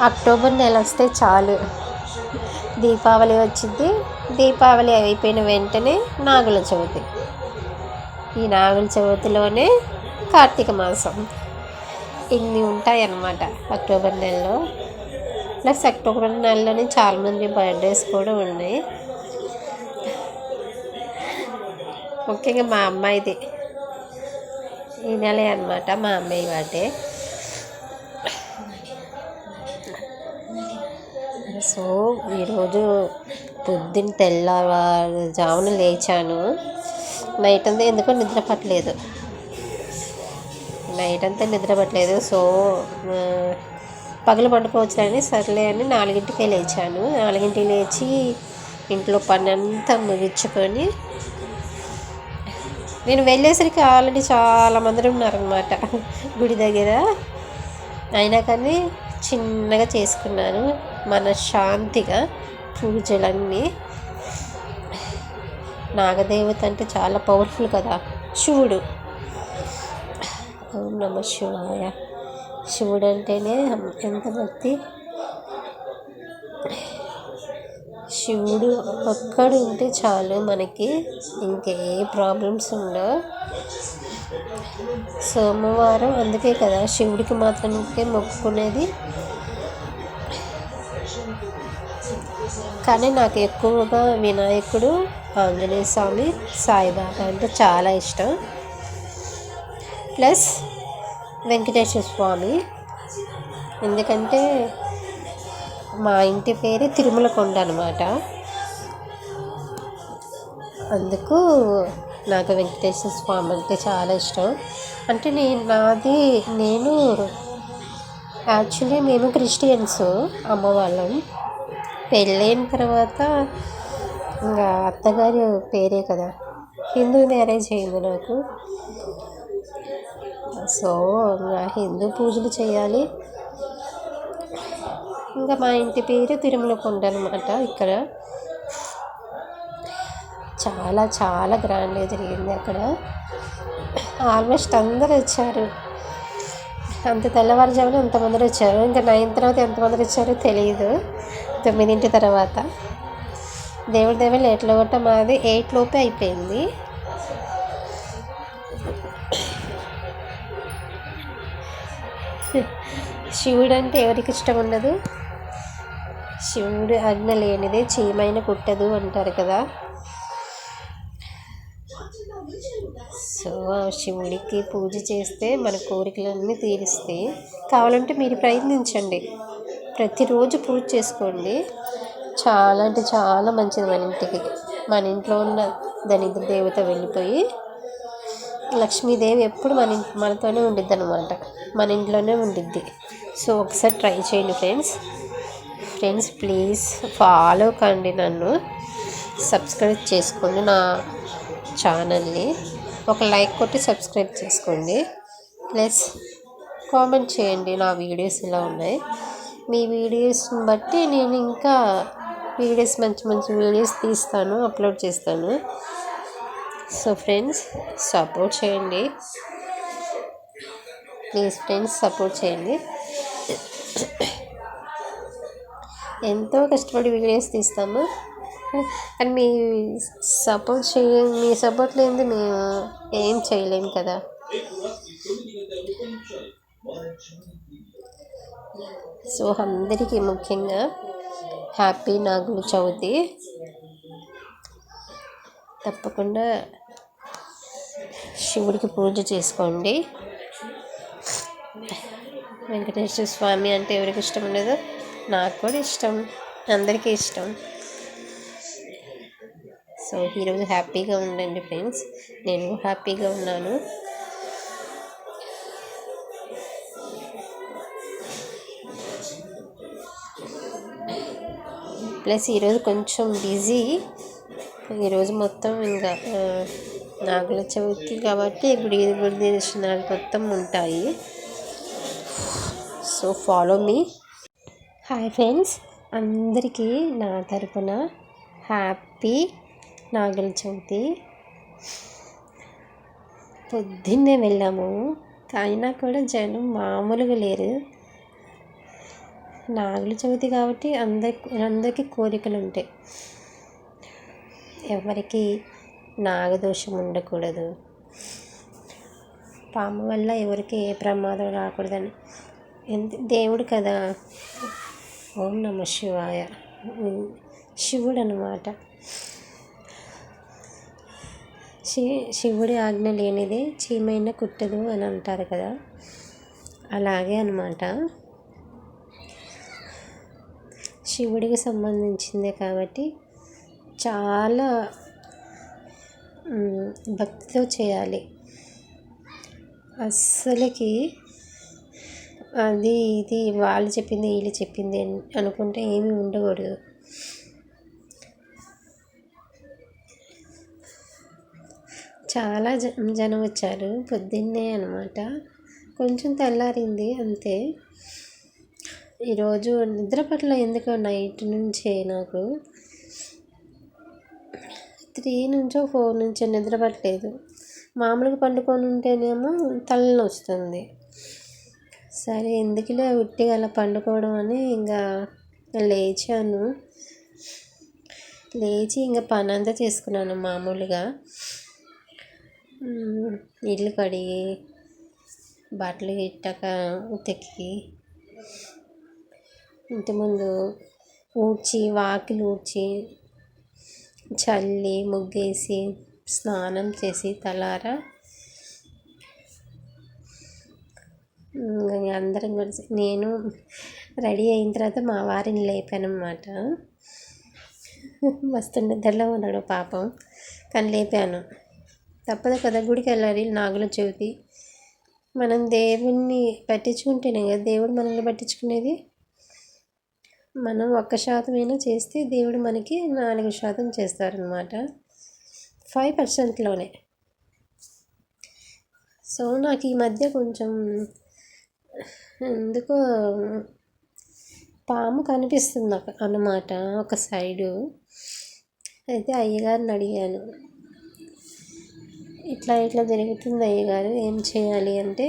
October నెల వస్తే చాలు దీపావళి వచ్చింది. దీపావళి అయిపోయిన వెంటనే నాగుల చవితి. ఈ నాగుల చవితిలోనే కార్తీక మాసం. ఇన్ని ఉంటాయన్నమాట అక్టోబర్ నెలలో. ప్లస్ అక్టోబర్ నెలలోనే చాలామంది బర్త్డేస్ కూడా ఉన్నాయి. ముఖ్యంగా మా అమ్మాయిది ఈ నెలే అనమాట, మా అమ్మాయి బర్త్డే. సో ఈరోజు పొద్దున్న తెల్లవారుజామున లేచాను. నైట్ అంతా ఎందుకో నిద్ర పట్టలేదు. సో పగలు పండుకోవచ్చులని సర్లే అని 4ంటికే లేచాను. 4ంటికి లేచి ఇంట్లో పని అంతా ముగించుకొని నేను వెళ్ళేసరికి ఆల్రెడీ చాలామంది ఉన్నారనమాట గుడి దగ్గర. అయినా కానీ చిన్నగా చేసుకున్నాను మనశ్శాంతిగా పూజలన్నీ. నాగదేవత అంటే చాలా పవర్ఫుల్ కదా, శివుడు. ఓం నమ శివాయ. శివుడు అంటేనే ఎంత భక్తి. శివుడు ఒక్కడు ఉంటే చాలు మనకి, ఇంకే ప్రాబ్లమ్స్ ఉండవు. సోమవారం అందుకే కదా శివుడికి మాత్రమే మొక్కుకునేది. కానీ నాకు ఎక్కువగా వినాయకుడు, ఆంజనేయ స్వామి, సాయిబాబా అంటే చాలా ఇష్టం. ప్లస్ వెంకటేశ్వర స్వామి. ఎందుకంటే మా ఇంటి పేరు తిరుమల కొండ అనమాట. అందుకు నాకు వెంకటేశ్వర స్వామి అంటే చాలా ఇష్టం. అంటే నేను యాక్చువల్లీ మేము క్రిస్టియన్స్ అమ్మ వాళ్ళం. పెళ్ళైన తర్వాత ఇంకా అత్తగారి పేరే కదా, హిందూ మ్యారేజ్ అయింది నాకు. సో ఇంకా హిందూ పూజలు చేయాలి. ఇంకా మా ఇంటి పేరు తిరుమల కొండ అనమాట. ఇక్కడ చాలా చాలా గ్రాండ్గా జరిగింది అక్కడ. ఆల్మోస్ట్ అందరూ వచ్చారు. అంత తెల్లవారుజామున ఎంతమంది వచ్చారు. ఇంకా 9 తర్వాత ఎంతమంది వచ్చారో తెలియదు. 9 తర్వాత దేవుడి లేట్లో గట్ట మాది 8 లోపే అయిపోయింది. శివుడు అంటే ఎవరికి ఇష్టం ఉండదు. శివుడు ఆజ్ఞ లేనిదే చీమైన కుట్టదు అంటారు కదా. సో శివుడికి పూజ చేస్తే మన కోరికలన్నీ తీరుస్తాయి. కావాలంటే మీరు ప్రయత్నించండి, ప్రతిరోజు పూజ చేసుకోండి. చాలా అంటే చాలా మంచిది మన ఇంటికి. మన ఇంట్లో ఉన్న దరిద్ర దేవత వెళ్ళిపోయి లక్ష్మీదేవి ఎప్పుడు మనతోనే ఉండిద్ది అనమాట, మన ఇంట్లోనే ఉండిద్ది. సో ఒకసారి ట్రై చేయండి ఫ్రెండ్స్ ప్లీజ్ ఫాలో కండి, నన్ను సబ్స్క్రైబ్ చేసుకోండి, నా ఛానల్ని ఒక లైక్ కొట్టి సబ్స్క్రైబ్ చేసుకోండి. ప్లస్ కామెంట్ చేయండి నా వీడియోస్ ఎలా ఉన్నాయి. మీ వీడియోస్ని బట్టి నేను ఇంకా మంచి వీడియోస్ తీస్తాను, అప్లోడ్ చేస్తాను. సో ఫ్రెండ్స్ సపోర్ట్ చేయండి ప్లీజ్. ఫ్రెండ్స్ సపోర్ట్ చేయండి. ఎంతో కష్టపడి వీడియోస్ తీస్తాము, కానీ మీ సపోర్ట్ లేనిది మేము ఏం చేయలేము కదా. సో అందరికీ ముఖ్యంగా హ్యాపీ నాగుల చవితి. తప్పకుండా శివుడికి పూజ చేసుకోండి. వెంకటేశ్వర స్వామి అంటే ఎవరికి ఇష్టం ఉండదు, నాకు కూడా ఇష్టం, అందరికీ ఇష్టం. సో ఈరోజు హ్యాపీగా ఉండండి ఫ్రెండ్స్, నేను హ్యాపీగా ఉన్నాను. ప్లస్ ఈరోజు కొంచెం బిజీ. ఈరోజు మొత్తం ఇంకా నాగుల చవితి కాబట్టి గుడి దర్శనాలు మొత్తం ఉంటాయి. So follow me. Hi friends, అందరికీ నా తరపున హ్యాపీ నాగుల చవితి. పొద్దున్నే వెళ్ళాము, అయినా కూడా జనం మామూలుగా లేరు. నాగుల చవితి కాబట్టి అందరికీ కోరికలు ఉంటాయి. ఎవరికి నాగదోషం ఉండకూడదు, పాము వల్ల ఎవరికి ఏ ప్రమాదం రాకూడదని దేవుడు కదా. ఓం నమ శివాయ, శివుడు అన్నమాట. శివుడి ఆజ్ఞ లేనిదే చీమైనా కుట్టదు అని అంటారు కదా, అలాగే అన్నమాట. శివుడికి సంబంధించిందే కాబట్టి చాలా భక్తితో చేయాలి. అస్సలకి అది ఇది వాళ్ళు చెప్పింది వీళ్ళు చెప్పింది అనుకుంటే ఏమీ ఉండకూడదు. చాలా జనం వచ్చారు పొద్దున్నే అన్నమాట. కొంచెం తెల్లారింది అంతే. ఈరోజు నిద్ర పట్ల ఎందుకో నైట్ నుంచే నాకు 3 నుంచో 4 నుంచో నిద్ర పట్టలేదు. మామూలుగా పండుకొని ఉంటేనేమో తలనొప్పి వస్తుంది. సరే ఎందుకులే ఉట్టిగా అలా పండుకోవడం అని ఇంకా లేచాను. లేచి ఇంకా పని అంతా చేసుకున్నాను మామూలుగా. ఇల్లు కడిగి బట్టలు గిట్టక ఉతికి ఇంటి ముందు ఊడ్చి వాకిలి ఊడ్చి చల్లి ముగ్గేసి స్నానం చేసి తలారా అందరం కలిసి నేను రెడీ అయిన తర్వాత మా వారిని లేపాను అన్నమాట. మస్తు నిద్రలో ఉన్నాడు పాపం, కానీ లేపాను. తప్పదు కదా, గుడికి వెళ్ళాలి. నాగుల చవితి మనం దేవుణ్ణి పట్టించుకుంటేనే కదా దేవుడు మనల్ని పట్టించుకునేది. మనం 1% చేస్తే దేవుడు మనకి 4% చేస్తారనమాట, 5%లోనే. సో నాకు ఈ మధ్య కొంచెం ఎందుకో పాము కనిపిస్తుంది అన్నమాట ఒక సైడు. అయితే అయ్యగారిని అడిగాను, ఇట్లా ఇట్లా జరుగుతుంది అయ్యగారు, ఏం చేయాలి అంటే,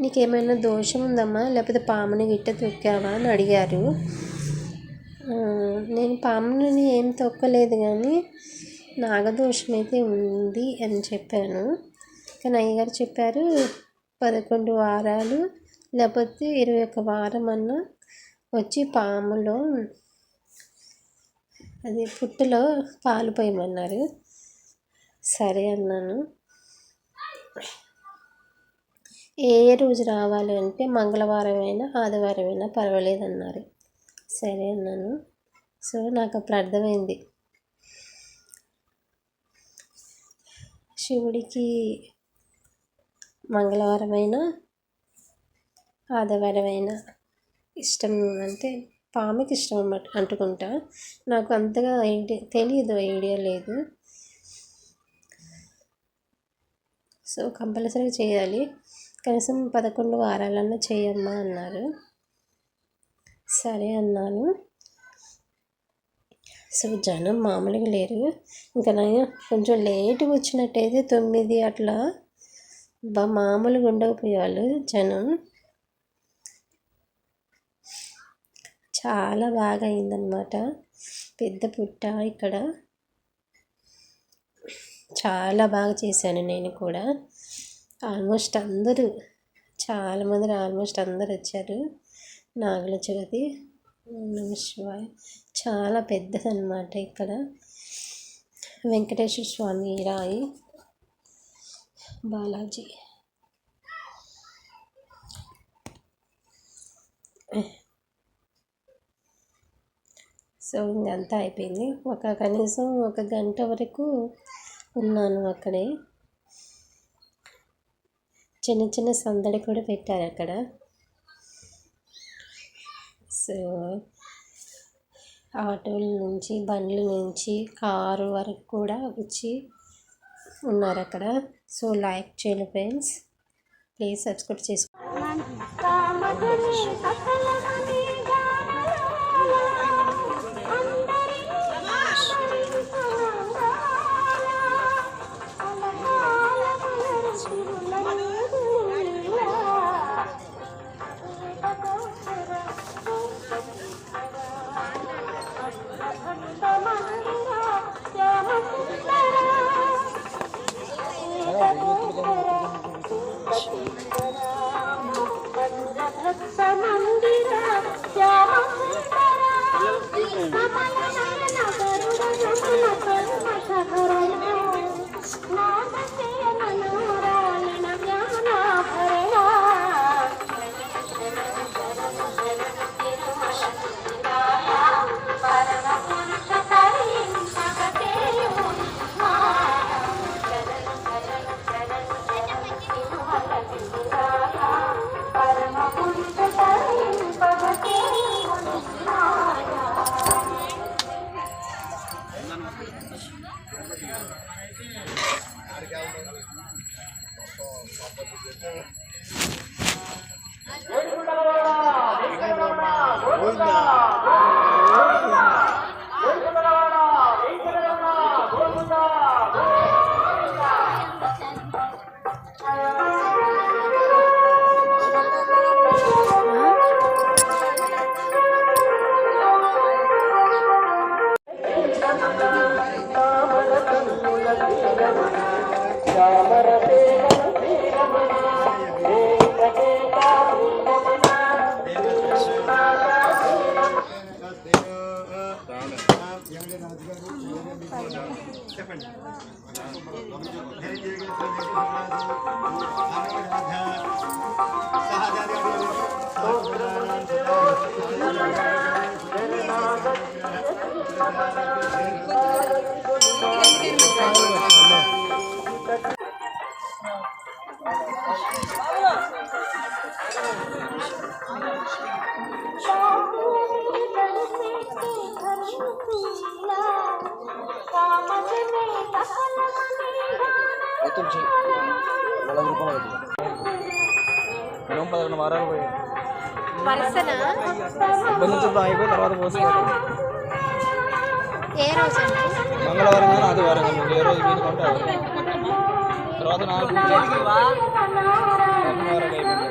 నీకేమైనా దోషం ఉందమ్మా, లేకపోతే పాముని గిట్ట తొక్కావా అని అడిగారు. నేను పాముని ఏం తొక్కలేదు కానీ నాగదోషం అయితే ఉంది అని చెప్పాను. కానీ అయ్యగారు చెప్పారు 11 వారాలు లేకపోతే 21 వారం అన్నా వచ్చి పాములో అది పుట్టలో పాలు పోయమన్నారు. సరే అన్నాను. ఏ రోజు రావాలి అంటే మంగళవారం అయినా ఆదివారం అయినా పర్వాలేదన్నారు. సరే అన్నాను. సో నాకు అప్పుడు అర్థమైంది, శివుడికి మంగళవారమైనా ఆదివారమైనా ఇష్టం, అంటే పాముకి ఇష్టం అన్నమాట అంటుకుంటా. నాకు అంతగా తెలియదు, ఐడియా లేదు. సో కంపల్సరీ చేయాలి, కనీసం 11 వారాలన్నా చేయమ్మా అన్నారు. సరే అన్నాను. సో జనం మామూలుగా లేరు. ఇంకా నేను కొంచెం లేటుగా వచ్చినట్టయితే 9 అట్లా మామూలుగా ఉండకపోయేవాళ్ళు జనం. చాలా బాగా అయిందనమాట. పెద్ద పుట్ట ఇక్కడ, చాలా బాగా చేశాను నేను కూడా. ఆల్మోస్ట్ అందరూ, చాలామంది ఆల్మోస్ట్ అందరు వచ్చారు. నాగుల చవితి నమ శివాయ చాలా పెద్దదన్నమాట. ఇక్కడ వెంకటేశ్వర స్వామి రాయి, బాలాజీ. సో ఇంకంతా అయిపోయింది. కనీసం 1 గంట వరకు ఉన్నాను అక్కడే. చిన్న చిన్న సందడి కూడా పెట్టారు అక్కడ. సో ఆటోల నుంచి, బండ్ల నుంచి, కారు వరకు కూడా వచ్చి ఉన్నారు అక్కడ. సో లైక్ చేయండి ఫ్రెండ్స్, ప్లీజ్ సబ్స్క్రైబ్ చేసుకో. వారాలు పోయి అయిపోయిన తర్వాత పోస్తున్నారు. ఏ రోజు మంగళవారం కానీ ఆదివారం కానీ ఏ రోజు మీరు కొంటే తర్వాత 4 అయిపోయింది.